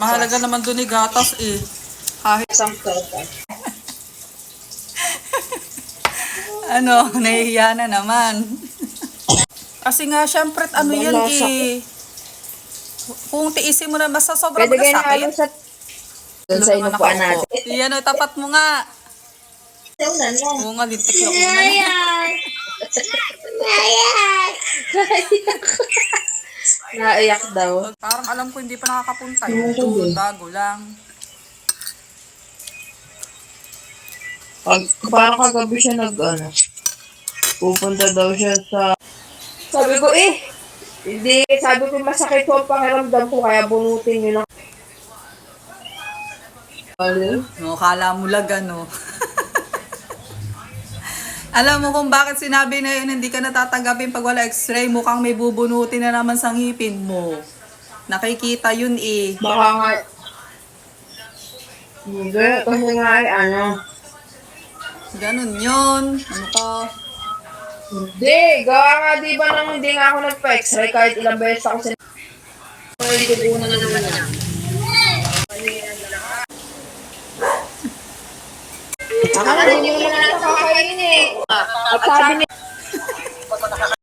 Mahalaga naman dun gatas eh. Kahit Isang total. ano, nahihiya na naman. Kasi nga, syempre, ano yan Lasa eh. Kung tiisin mo na, basta sobrang Pwede kayo sakit. nalo sa... Doon sa inupuan natin. Iyan o, tapat mo nga. Unan mo. Oo nga, lintik yung unan. Naiyak daw. Parang alam ko hindi pa nakakapunta. Yung bago lang. Parang kagabi siya pupunta daw siya sa... Sabi ko hindi, sabi ko masakit po ang pakiramdam ko kaya bunutin nyo lang. No, kala mo laga, no? Alam mo kung bakit sinabi na yun, hindi ka natatanggapin pag wala x-ray, mukhang may bubunutin na naman sa ngipin mo. Nakikita yun eh. Baka nga... Hindi, kasi nga Ganun yun. Ano ka? Hindi, gawa nga di ba nang hindi nga ako nagpa-x-ray kahit ilang beses ako sa... Hindi ko na naman yan. Akala hindi mo naman nakakainin eh. At sabi ni...